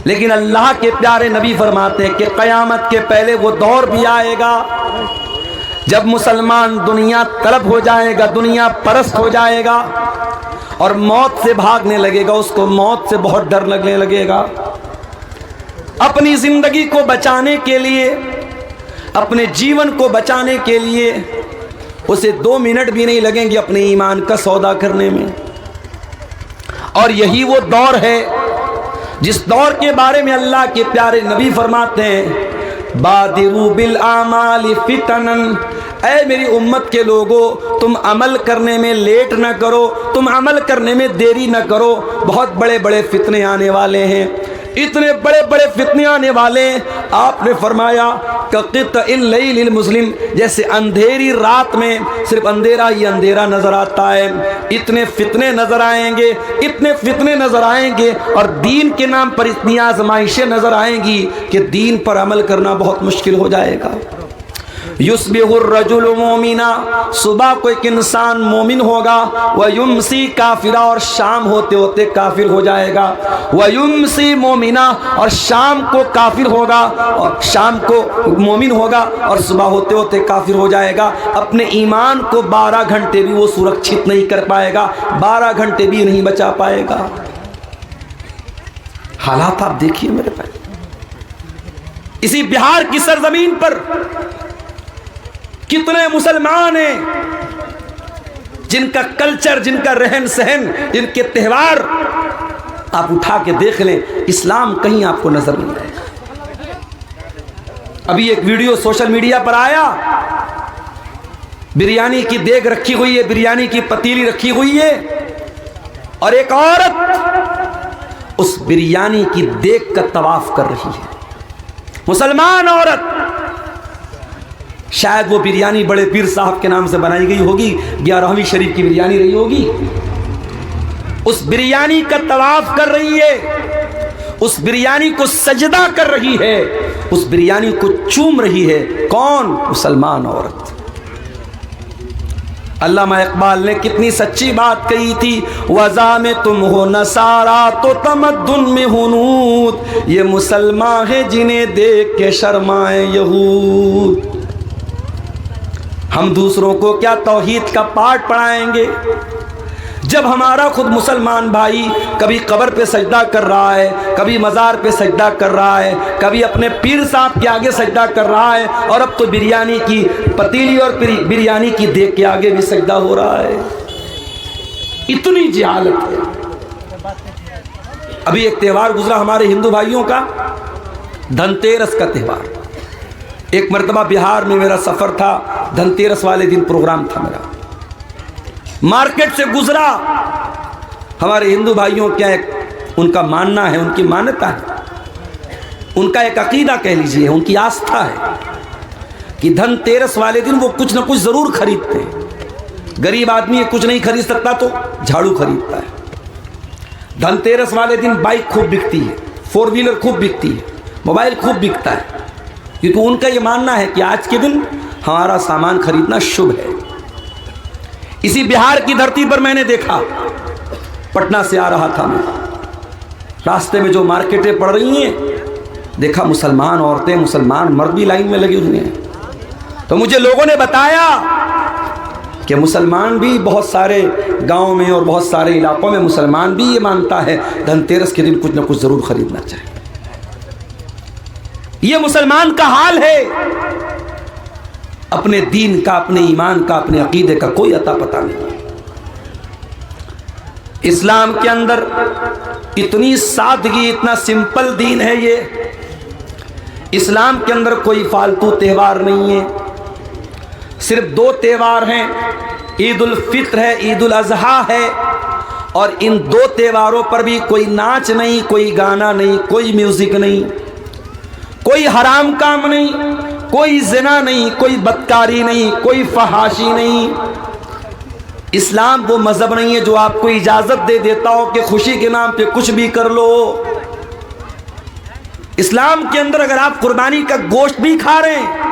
لیکن اللہ کے پیارے نبی فرماتے ہیں کہ قیامت کے پہلے وہ دور بھی آئے گا جب مسلمان دنیا طلب ہو جائے گا، دنیا پرست ہو جائے گا اور موت سے بھاگنے لگے گا، اس کو موت سے بہت ڈر لگنے لگے گا۔ اپنی زندگی کو بچانے کے لیے، اپنے جیون کو بچانے کے لیے اسے 2 منٹ بھی نہیں لگیں گے اپنے ایمان کا سودا کرنے میں۔ اور یہی وہ دور ہے جس دور کے بارے میں اللہ کے پیارے نبی فرماتے ہیں بادروا بالاعمال فتنا، اے میری امت کے لوگوں تم عمل کرنے میں لیٹ نہ کرو، تم عمل کرنے میں دیری نہ کرو، بہت بڑے بڑے فتنے آنے والے ہیں، اتنے بڑے بڑے فتنے آنے والے ہیں۔ آپ نے فرمایا کہ قطع اللیل المظلم، جیسے اندھیری رات میں صرف اندھیرا ہی اندھیرا نظر آتا ہے، اتنے فتنے نظر آئیں گے، اتنے فتنے نظر آئیں گے، اور دین کے نام پر اتنی آزمائشیں نظر آئیں گی کہ دین پر عمل کرنا بہت مشکل ہو جائے گا۔ یصبح الرجل مومنا، صبح کو ایک انسان مومن ہوگا، ویمسی کافرا، اور شام ہوتے ہوتے کافر ہو جائے گا، ویمسی مومنا، اور شام کو کافر ہوگا، اور شام کو مومن ہوگا اور صبح ہوتے ہوتے کافر ہو جائے گا۔ اپنے ایمان کو 12 گھنٹے بھی وہ سرکشت نہیں کر پائے گا، 12 گھنٹے بھی نہیں بچا پائے گا۔ حالات آپ دیکھیے میرے بھائی، اسی بہار کی سرزمین پر کتنے مسلمان ہیں جن کا کلچر، جن کا رہن سہن، جن کے تہوار آپ اٹھا کے دیکھ لیں، اسلام کہیں آپ کو نظر نہیں آئے گا۔ ابھی ایک ویڈیو سوشل میڈیا پر آیا، بریانی کی دیگ رکھی ہوئی ہے، بریانی کی پتیلی رکھی ہوئی ہے، اور ایک عورت اس بریانی کی دیگ کا طواف کر رہی ہے، مسلمان عورت۔ شاید وہ بریانی بڑے پیر صاحب کے نام سے بنائی گئی ہوگی، 11ویں شریف کی بریانی رہی ہوگی، اس بریانی کا طواف کر رہی ہے، اس بریانی کو سجدہ کر رہی ہے، اس بریانی کو چوم رہی ہے۔ کون؟ مسلمان عورت۔ علامہ اقبال نے کتنی سچی بات کہی تھی، وضع میں تم ہو نصارا تو تمدن میں ہنود، یہ مسلمان ہیں جنہیں دیکھ کے شرمائیں یہود۔ ہم دوسروں کو کیا توحید کا پاٹ پڑھائیں گے جب ہمارا خود مسلمان بھائی کبھی قبر پہ سجدہ کر رہا ہے، کبھی مزار پہ سجدہ کر رہا ہے، کبھی اپنے پیر صاحب کے آگے سجدہ کر رہا ہے، اور اب تو بریانی کی پتیلی اور بریانی کی دیگ کے آگے بھی سجدہ ہو رہا ہے۔ اتنی جہالت ہے۔ ابھی ایک تہوار گزرا ہمارے ہندو بھائیوں کا، دھن تیرس کا تہوار۔ ایک مرتبہ بہار میں میرا سفر تھا، دھن تیرس والے دن پروگرام تھا میرا، مارکیٹ سے گزرا۔ ہمارے ہندو بھائیوں کیا ایک ان کا ماننا ہے، ان کی مانتا ہے، ان کا ایک عقیدہ کہہ لیجئے، ان کی آستھا ہے کہ دھن تیرس والے دن وہ کچھ نہ کچھ ضرور خریدتے ہیں۔ غریب آدمی کچھ نہیں خرید سکتا تو جھاڑو خریدتا ہے۔ دھن تیرس والے دن بائک خوب بکتی ہے، 4 ویلر خوب بکتی ہے، موبائل خوب بکتا ہے، کیونکہ ان کا یہ ماننا ہے کہ آج کے دن ہمارا سامان خریدنا شبھ ہے۔ اسی بہار کی دھرتی پر میں نے دیکھا، پٹنہ سے آ رہا تھا میں، راستے میں جو مارکیٹیں پڑ رہی ہیں، دیکھا مسلمان عورتیں، مسلمان مرد بھی لائن میں لگے ہوئے ہیں۔ تو مجھے لوگوں نے بتایا کہ مسلمان بھی بہت سارے گاؤں میں اور بہت سارے علاقوں میں مسلمان بھی یہ مانتا ہے دھن تیرس کے دن کچھ نہ کچھ ضرور خریدنا چاہیے۔ یہ مسلمان کا حال ہے، اپنے دین کا، اپنے ایمان کا، اپنے عقیدے کا کوئی عطا پتہ نہیں۔ اسلام کے اندر اتنی سادگی، اتنا سمپل دین ہے یہ۔ اسلام کے اندر کوئی فالتو تہوار نہیں ہے، صرف 2 تہوار ہیں، عید الفطر ہے، عید الاضحیٰ ہے، اور ان 2 تہواروں پر بھی کوئی ناچ نہیں، کوئی گانا نہیں، کوئی میوزک نہیں، کوئی حرام کام نہیں، کوئی زنا نہیں، کوئی بدکاری نہیں، کوئی فحاشی نہیں۔ اسلام وہ مذہب نہیں ہے جو آپ کو اجازت دے دیتا ہو کہ خوشی کے نام پہ کچھ بھی کر لو۔ اسلام کے اندر اگر آپ قربانی کا گوشت بھی کھا رہے ہیں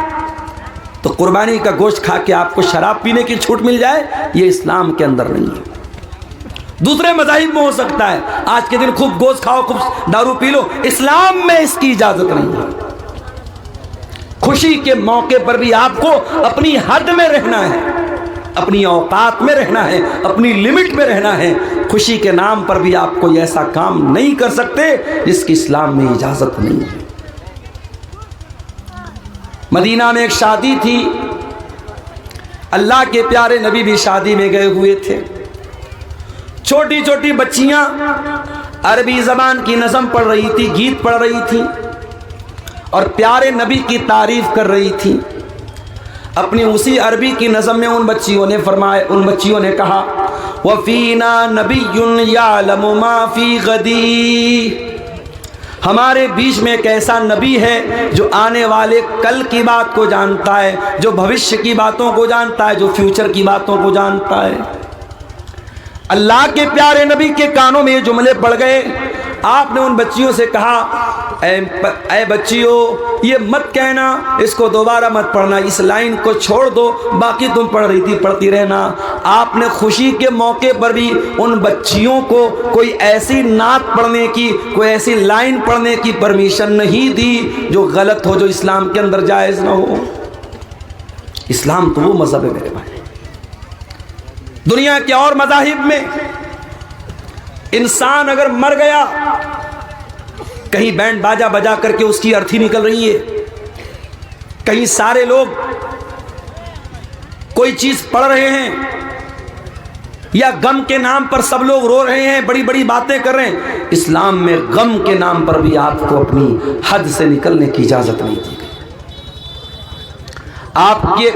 تو قربانی کا گوشت کھا کے آپ کو شراب پینے کی چھوٹ مل جائے، یہ اسلام کے اندر نہیں ہے۔ دوسرے مذاہب میں ہو سکتا ہے، آج کے دن خوب گوشت کھاؤ، خوب دارو پی لو، اسلام میں اس کی اجازت نہیں ہے۔ خوشی کے موقع پر بھی آپ کو اپنی حد میں رہنا ہے، اپنی اوقات میں رہنا ہے، اپنی لمٹ میں رہنا ہے۔ خوشی کے نام پر بھی آپ کوئی ایسا کام نہیں کر سکتے جس کی اسلام میں اجازت نہیں ہے۔ مدینہ میں ایک شادی تھی، اللہ کے پیارے نبی بھی شادی میں گئے ہوئے تھے۔ چھوٹی چھوٹی بچیاں عربی زبان کی نظم پڑھ رہی تھی، گیت پڑھ رہی تھی اور پیارے نبی کی تعریف کر رہی تھی۔ اپنی اسی عربی کی نظم میں ان بچیوں نے کہا وَفِينَا نَبِيٌّ يَعْلَمُ مَا فِي غَدِي، ہمارے بیچ میں ایک ایسا نبی ہے جو آنے والے کل کی بات کو جانتا ہے، جو بھوشیہ کی باتوں کو جانتا ہے، جو فیوچر کی باتوں کو جانتا ہے۔ اللہ کے پیارے نبی کے کانوں میں یہ جملے پڑ گئے۔ آپ نے ان بچیوں سے کہا اے بچیوں، یہ مت کہنا، اس کو دوبارہ مت پڑھنا، اس لائن کو چھوڑ دو، باقی تم پڑھ رہی تھی پڑھتی رہنا۔ آپ نے خوشی کے موقع پر بھی ان بچیوں کو کوئی ایسی نعت پڑھنے کی، کوئی ایسی لائن پڑھنے کی پرمیشن نہیں دی جو غلط ہو، جو اسلام کے اندر جائز نہ ہو۔ اسلام تو وہ مذہب ہے میرے بھائی۔ دنیا کے اور مذاہب میں انسان اگر مر گیا، کہیں بینڈ باجا بجا کر کے اس کی ارتھی نکل رہی ہے، کہیں سارے لوگ کوئی چیز پڑھ رہے ہیں، یا غم کے نام پر سب لوگ رو رہے ہیں، بڑی بڑی باتیں کر رہے ہیں۔ اسلام میں غم کے نام پر بھی آپ کو اپنی حد سے نکلنے کی اجازت نہیں دی گئی۔ آپ کے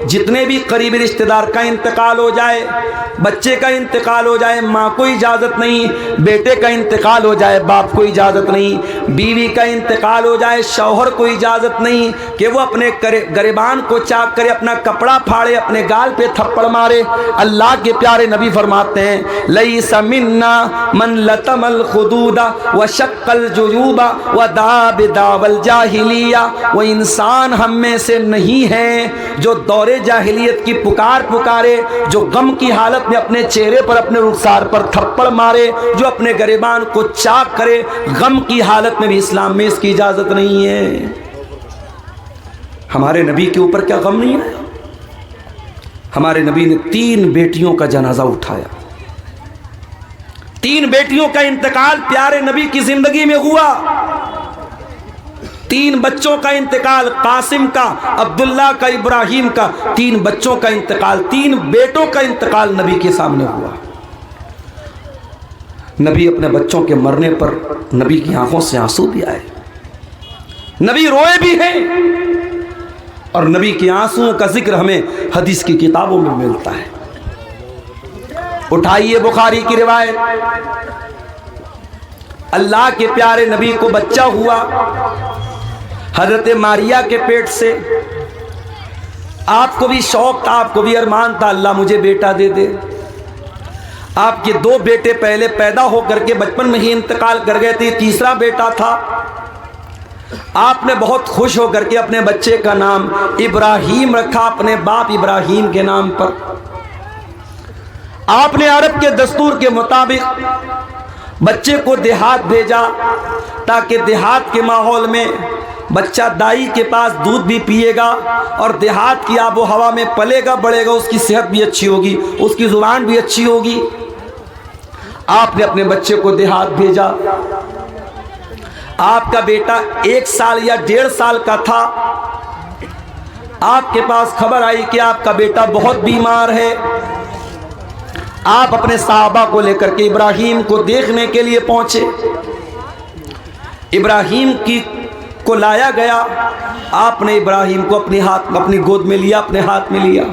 جتنے بھی قریبی رشتہ دار کا انتقال ہو جائے، بچے کا انتقال ہو جائے، ماں کو اجازت نہیں، بیٹے کا انتقال ہو جائے، باپ کو اجازت نہیں، بیوی کا انتقال ہو جائے، شوہر کو اجازت نہیں کہ وہ اپنے گریبان کو چاک کرے، اپنا کپڑا پھاڑے، اپنے گال پہ تھپڑ مارے۔ اللہ کے پیارے نبی فرماتے ہیں لیس منا من لطم الخدود وشق الجیوب ودعا بدعوی الجاہلیہ، وہ انسان ہم میں سے نہیں ہے جو دور جاہلیت کی پکارے، جو غم کی حالت میں اپنے چہرے پر، اپنے رخسار پر تھپڑ مارے، جو اپنے گریبان کو چاک کرے۔ غم کی حالت میں بھی اسلام میں اس کی اجازت نہیں ہے۔ ہمارے نبی کے اوپر کیا غم نہیں ہے؟ ہمارے نبی نے 3 بیٹیوں کا جنازہ اٹھایا۔ 3 بیٹیوں کا انتقال پیارے نبی کی زندگی میں ہوا۔ 3 بچوں کا انتقال، قاسم کا، عبداللہ کا، ابراہیم کا، 3 بچوں کا انتقال، 3 بیٹوں کا انتقال نبی کے سامنے ہوا۔ نبی اپنے بچوں کے مرنے پر نبی کی آنکھوں سے آنسو بھی آئے، نبی روئے بھی ہیں، اور نبی کے آنسوؤں کا ذکر ہمیں حدیث کی کتابوں میں ملتا ہے۔ اٹھائیے بخاری کی روایت، اللہ کے پیارے نبی کو بچہ ہوا حضرت ماریہ کے پیٹ سے۔ آپ کو بھی شوق تھا، آپ کو بھی ارمان تھا اللہ مجھے بیٹا دے دے۔ آپ کے 2 بیٹے پہلے پیدا ہو کر کے بچپن میں ہی انتقال کر گئے تھے، تیسرا بیٹا تھا۔ آپ نے بہت خوش ہو کر کے اپنے بچے کا نام ابراہیم رکھا، اپنے باپ ابراہیم کے نام پر۔ آپ نے عرب کے دستور کے مطابق بچے کو دیہات بھیجا تاکہ دیہات کے ماحول میں بچہ دائی کے پاس دودھ بھی پیے گا اور دیہات کی آب و ہوا میں پلے گا، بڑھے گا، اس کی صحت بھی اچھی ہوگی، اس کی زبان بھی اچھی ہوگی۔ آپ نے اپنے بچے کو دیہات بھیجا۔ آپ کا بیٹا 1 سال یا 1.5 سال کا تھا۔ آپ کے پاس خبر آئی کہ آپ کا بیٹا بہت بیمار ہے۔ آپ اپنے صحابہ کو لے کر کے ابراہیم کو دیکھنے کے لیے پہنچے۔ ابراہیم کو لایا گیا، آپ نے ابراہیم کو اپنی گود میں لیا، اپنے ہاتھ میں لیا۔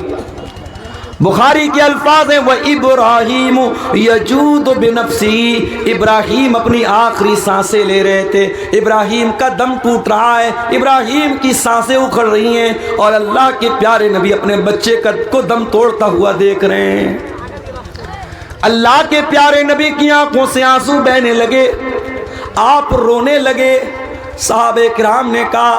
بخاری کے الفاظ ہیں وَإِبْرَاهِيمُ يَجُودُ بِنَفْسِهِ، ابراہیم اپنی آخری سانسیں لے رہے تھے، ابراہیم کا دم ٹوٹ رہا ہے، ابراہیم کی سانسیں اکھڑ رہی ہیں، اور اللہ کے پیارے نبی اپنے بچے کو دم توڑتا ہوا دیکھ رہے ہیں۔ اللہ کے پیارے نبی کی آنکھوں سے آنسو بہنے لگے، آپ رونے لگے۔ صحابہ کرام نے کہا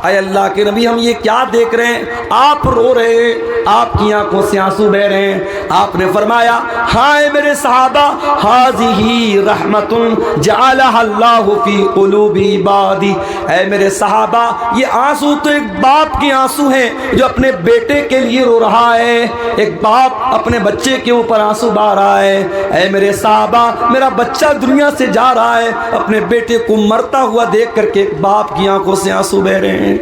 اے اللہ کے نبی ہم یہ کیا دیکھ رہے ہیں؟ آپ رو رہے ہیں، آپ کی آنکھوں سے آنسو بہ رہے ہیں۔ آپ نے فرمایا ہاں اے میرے صحابہ، ہذہ رحمت جعلها اللہ فی قلوب عبادی، اے میرے صحابہ یہ آنسو تو ایک باپ کے آنسو ہیں جو اپنے بیٹے کے لیے رو رہا ہے۔ ایک باپ اپنے بچے کے اوپر آنسو بہا رہا ہے۔ اے میرے صحابہ، میرا بچہ دنیا سے جا رہا ہے، اپنے بیٹے کو مرتا ہوا دیکھ کر کے ایک باپ کی آنکھوں سے آنسو بہ رہے ہیں۔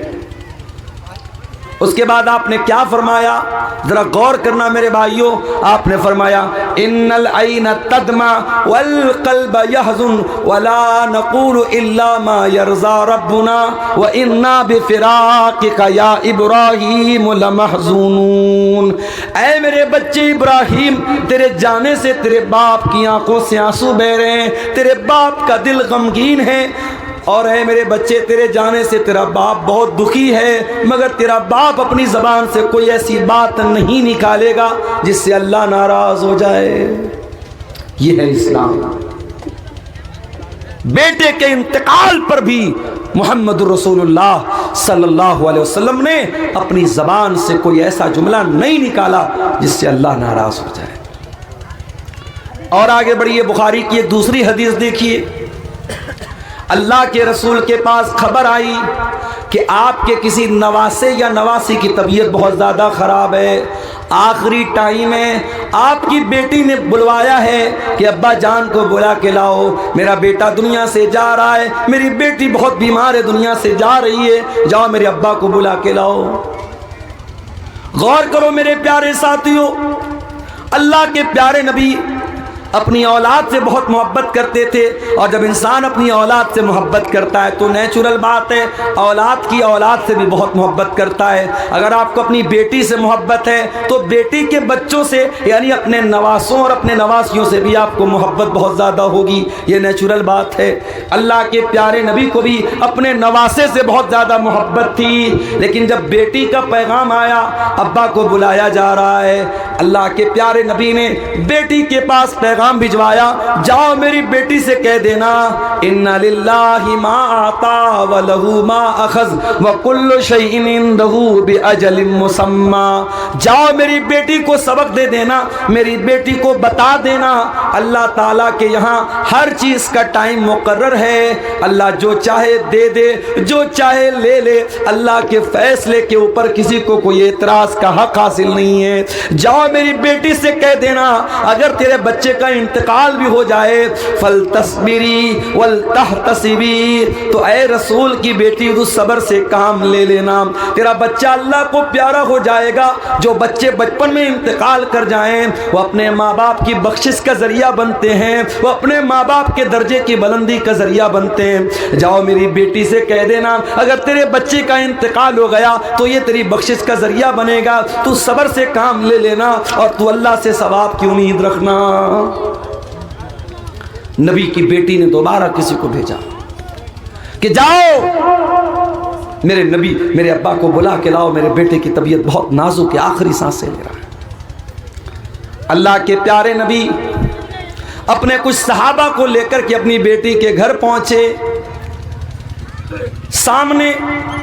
اس کے بعد آپ نے کیا فرمایا، ذرا غور کرنا میرے بھائیوں۔ آپ نے فرمایا ان العین تدمع والقلب يحزن ولا نقول الا ما يرضى ربنا وانا بفراقك يا ابراہیم لمحزونون۔ اے میرے بچے ابراہیم، تیرے جانے سے تیرے باپ کی آنکھوں سے آنسو بہ رہے ہیں، تیرے باپ کا دل غمگین ہے۔ اور اے میرے بچے، تیرے جانے سے تیرا باپ بہت دکھی ہے، مگر تیرا باپ اپنی زبان سے کوئی ایسی بات نہیں نکالے گا جس سے اللہ ناراض ہو جائے۔ یہ ہے اسلام۔ بیٹے کے انتقال پر بھی محمد رسول اللہ صلی اللہ علیہ وسلم نے اپنی زبان سے کوئی ایسا جملہ نہیں نکالا جس سے اللہ ناراض ہو جائے۔ اور آگے بڑھیے، بخاری کی ایک دوسری حدیث دیکھیے۔ اللہ کے رسول کے پاس خبر آئی کہ آپ کے کسی نواسے یا نواسی کی طبیعت بہت زیادہ خراب ہے، آخری ٹائم ہے۔ آپ کی بیٹی نے بلوایا ہے کہ ابا جان کو بلا کے لاؤ، میرا بیٹا دنیا سے جا رہا ہے، میری بیٹی بہت بیمار ہے، دنیا سے جا رہی ہے، جاؤ میرے ابا کو بلا کے لاؤ۔ غور کرو میرے پیارے ساتھیوں، اللہ کے پیارے نبی اپنی اولاد سے بہت محبت کرتے تھے، اور جب انسان اپنی اولاد سے محبت کرتا ہے تو نیچرل بات ہے اولاد کی اولاد سے بھی بہت محبت کرتا ہے۔ اگر آپ کو اپنی بیٹی سے محبت ہے تو بیٹی کے بچوں سے، یعنی اپنے نواسوں اور اپنے نواسیوں سے بھی آپ کو محبت بہت زیادہ ہوگی، یہ نیچرل بات ہے۔ اللہ کے پیارے نبی کو بھی اپنے نواسے سے بہت زیادہ محبت تھی، لیکن جب بیٹی کا پیغام آیا، ابا کو بلایا جا رہا ہے، اللہ کے پیارے نبی نے بیٹی کے پاس پیغام بھجوایا، جاؤ میری بیٹی سے کہہ دینا ان للہ ما آتا ولہ ما اخذ وکل شیء عنده باجل مسمى۔ جاؤ میری بیٹی کو سبق دے دینا، میری بیٹی کو بتا دینا اللہ تعالیٰ کے یہاں ہر چیز کا ٹائم مقرر ہے، اللہ جو چاہے دے دے، جو چاہے لے لے، اللہ کے فیصلے کے اوپر کسی کو کوئی اعتراض کا حق حاصل نہیں ہے۔ جاؤ میری بیٹی سے کہہ دینا اگر تیرے بچے کا انتقال بھی ہو جائے فلتصبری ولتحتسبی، تو اے رسول کی بیٹی تو صبر سے کام لے لینا، تیرا بچہ اللہ کو پیارا ہو جائے گا۔ جو بچے بچپن میں انتقال کر جائیں وہ اپنے ماں باپ کی بخشش کا ذریعہ بنتے ہیں، وہ اپنے ماں باپ کے درجے کی بلندی کا ذریعہ بنتے ہیں۔ جاؤ میری بیٹی سے کہہ دینا اگر تیرے بچے کا انتقال ہو گیا تو یہ تیری بخشش کا ذریعہ بنے گا، تو صبر سے کام لے لینا اور تو اللہ سے ثواب کی امید رکھنا۔ نبی کی بیٹی نے دوبارہ کسی کو بھیجا کہ جاؤ میرے نبی، میرے ابا کو بلا کے لاؤ، میرے بیٹے کی طبیعت بہت نازک ہے، آخری سانسیں لے رہا ہے۔ اللہ کے پیارے نبی اپنے کچھ صحابہ کو لے کر کے اپنی بیٹی کے گھر پہنچے، سامنے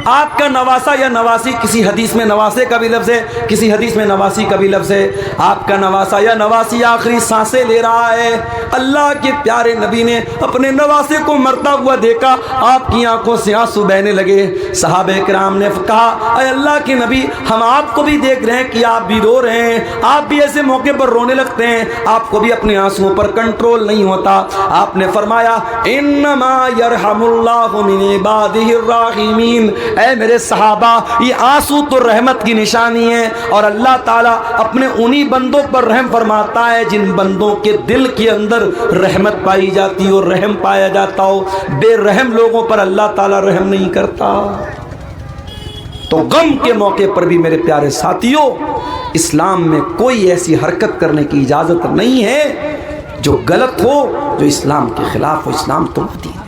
آپ کا نواسا یا نواسی، کسی حدیث میں نواسے کا بھی لفظ ہے، کسی حدیث میں نواسی کا بھی لفظ ہے، آپ کا نواسا یا نواسی آخری سانسیں لے رہا ہے۔ اللہ کے پیارے نبی نے اپنے نواسے کو مرتا ہوا دیکھا، آپ کی آنکھوں سے آنسو بہنے لگے۔ صحابہ کرام نے کہا اے اللہ کے نبی، ہم آپ کو بھی دیکھ رہے ہیں کہ آپ بھی رو رہے ہیں، آپ بھی ایسے موقع پر رونے لگتے ہیں، آپ کو بھی اپنے آنسوؤں پر کنٹرول نہیں ہوتا۔ آپ نے فرمایا انما یرحم اللہ من عبادہ الراحمین، اے میرے صحابہ یہ آنسو تو رحمت کی نشانی ہے، اور اللہ تعالیٰ اپنے انہی بندوں پر رحم فرماتا ہے جن بندوں کے دل کے اندر رحمت پائی جاتی ہو، رحم پایا جاتا ہو۔ بے رحم لوگوں پر اللہ تعالیٰ رحم نہیں کرتا۔ تو غم کے موقع پر بھی میرے پیارے ساتھیوں، اسلام میں کوئی ایسی حرکت کرنے کی اجازت نہیں ہے جو غلط ہو، جو اسلام کے خلاف ہو۔ اسلام تو دین ہے،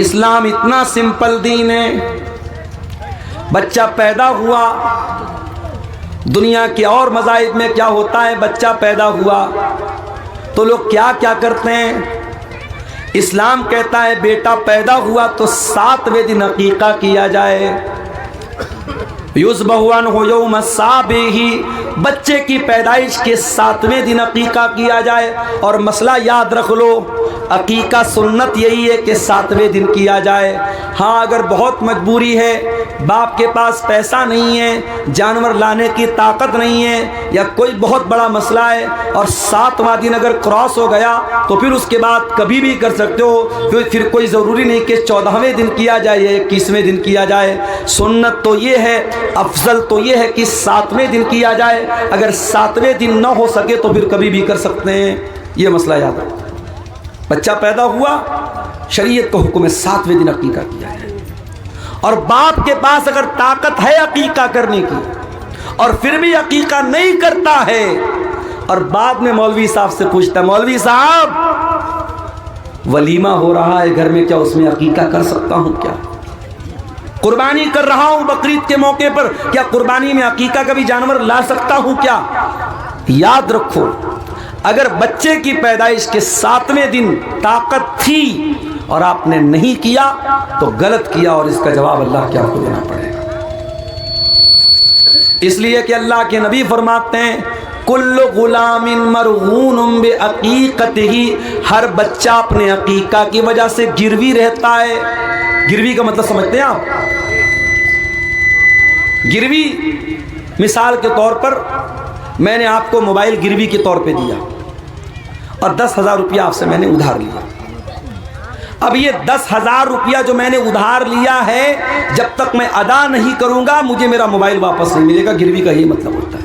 اسلام اتنا سمپل دین ہے۔ بچہ پیدا ہوا، دنیا کے اور مذاہب میں کیا ہوتا ہے، بچہ پیدا ہوا تو لوگ کیا کیا کرتے ہیں، اسلام کہتا ہے بیٹا پیدا ہوا تو 7ویں دن عقیقہ کیا جائے۔ یذبح عنہ یوم السابع، بچے کی پیدائش کے 7ویں دن عقیقہ کیا جائے. اور مسئلہ یاد رکھ لو، عقیقہ سنت یہی ہے کہ 7ویں دن کیا جائے. ہاں اگر بہت مجبوری ہے، باپ کے پاس پیسہ نہیں ہے، جانور لانے کی طاقت نہیں ہے، یا کوئی بہت بڑا مسئلہ ہے اور 7واں دن اگر کراس ہو گیا تو پھر اس کے بعد کبھی بھی کر سکتے ہو. پھر کوئی ضروری نہیں کہ 14ویں دن کیا جائے یا 21ویں دن کیا جائے. سنت تو یہ ہے، افضل تو یہ ہے کہ 7ویں دن کیا جائے. اگر 7ویں دن نہ ہو سکے تو پھر کبھی بھی کر سکتے ہیں. یہ مسئلہ یاد رکھو. بچہ پیدا ہوا، شریعت کا حکم ہے 7ویں دن عقیقہ کیا جائے. اور باپ کے پاس اگر طاقت ہے عقیقہ کرنے کی اور پھر بھی عقیقہ نہیں کرتا ہے، اور بعد میں مولوی صاحب سے پوچھتا ہے، مولوی صاحب ولیمہ ہو رہا ہے گھر میں، کیا اس میں عقیقہ کر سکتا ہوں؟ کیا قربانی کر رہا ہوں بقرعید کے موقع پر، کیا قربانی میں عقیقہ کا بھی جانور لا سکتا ہوں کیا؟ یاد رکھو، اگر بچے کی پیدائش کے 7ویں دن طاقت تھی اور آپ نے نہیں کیا تو غلط کیا، اور اس کا جواب اللہ کے آپ کو دینا پڑے گا. اس لیے کہ اللہ کے نبی فرماتے ہیں کل غلام مرہون بعقیقتہ، ہر بچہ اپنے عقیقہ کی وجہ سے گروی رہتا ہے. گروی کا مطلب سمجھتے ہیں آپ؟ گروی مثال کے طور پر میں نے آپ کو موبائل گروی کے طور پہ دیا اور 10,000 روپیہ آپ سے میں نے ادھار لیا. اب یہ 10,000 روپیہ جو میں نے ادھار لیا ہے، جب تک میں ادا نہیں کروں گا مجھے میرا موبائل واپس نہیں ملے گا. گروی کا یہ مطلب ہوتا ہے.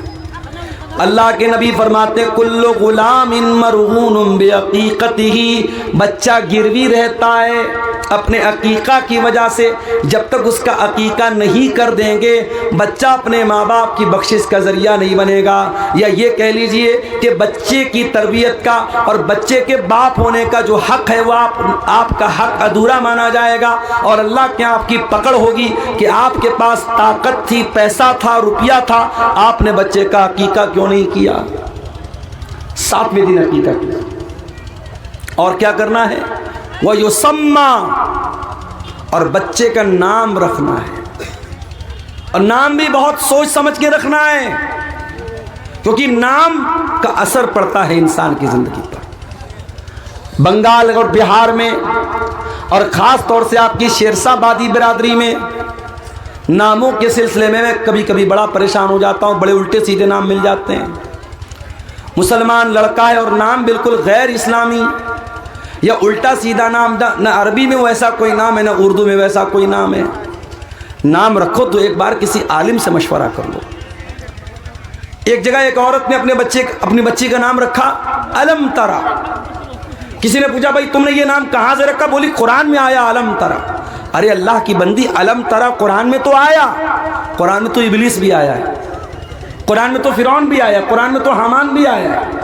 اللہ کے نبی فرماتے کل غلام مرہون بعقیقتہ، بچہ گروی رہتا ہے اپنے عقیقہ کی وجہ سے. جب تک اس کا عقیقہ نہیں کر دیں گے بچہ اپنے ماں باپ کی بخشش کا ذریعہ نہیں بنے گا. یا یہ کہہ لیجئے کہ بچے کی تربیت کا اور بچے کے باپ ہونے کا جو حق ہے وہ آپ کا حق ادھورا مانا جائے گا، اور اللہ کے آپ کی پکڑ ہوگی کہ آپ کے پاس طاقت تھی، پیسہ تھا، روپیہ تھا، آپ نے بچے کا عقیقہ کیوں نہیں کیا؟ 7ویں دن عقیقہ کیا. اور کیا کرنا ہے؟ وَيُسَمَّى، اور بچے کا نام رکھنا ہے. اور نام بھی بہت سوچ سمجھ کے رکھنا ہے، کیونکہ نام کا اثر پڑتا ہے انسان کی زندگی پر. بنگال اور بہار میں اور خاص طور سے آپ کی شیرشاہ بادی برادری میں ناموں کے سلسلے میں کبھی کبھی بڑا پریشان ہو جاتا ہوں. بڑے الٹے سیدھے نام مل جاتے ہیں. مسلمان لڑکا ہے اور نام بالکل غیر اسلامی یا الٹا سیدھا نام، نہ عربی میں ویسا کوئی نام ہے نہ اردو میں ویسا کوئی نام ہے. نام رکھو تو ایک بار کسی عالم سے مشورہ کر لو. ایک جگہ ایک عورت نے اپنی بچی کا نام رکھا علم ترا. کسی نے پوچھا بھائی تم نے یہ نام کہاں سے رکھا؟ بولی قرآن میں آیا علم ترا. ارے اللہ کی بندی، علم ترا قرآن میں تو آیا، قرآن میں تو ابلیس بھی آیا ہے، قرآن میں تو فرعون بھی آیا، قرآن میں تو حامان بھی آیا ہے.